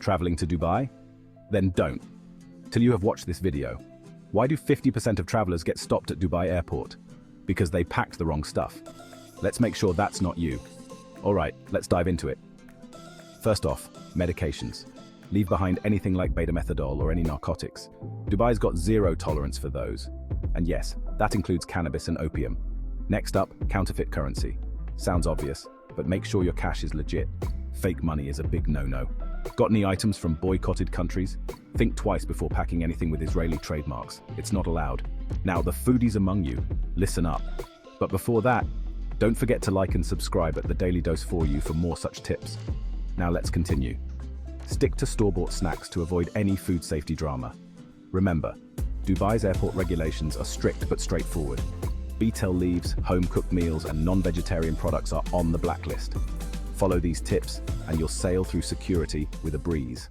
Traveling to Dubai? Then don't. Till you have watched this video. Why do 50% of travelers get stopped at Dubai airport? Because they packed the wrong stuff. Let's make sure that's not you. Alright, let's dive into it. First off, medications. Leave behind anything like beta-methadol or any narcotics. Dubai's got zero tolerance for those. And yes, that includes cannabis and opium. Next up, counterfeit currency. Sounds obvious, but make sure your cash is legit. Fake money is a big no-no. Got any items from boycotted countries? Think twice before packing anything with Israeli trademarks. It's not allowed. Now, the foodies among you, listen up. But before that, don't forget to like and subscribe at Thedailydoseforu for more such tips. Now let's continue. Stick to store-bought snacks to avoid any food safety drama. Remember, Dubai's airport regulations are strict but straightforward. Betel leaves, home-cooked meals, and non-vegetarian products are on the blacklist. Follow these tips, and you'll sail through security with a breeze.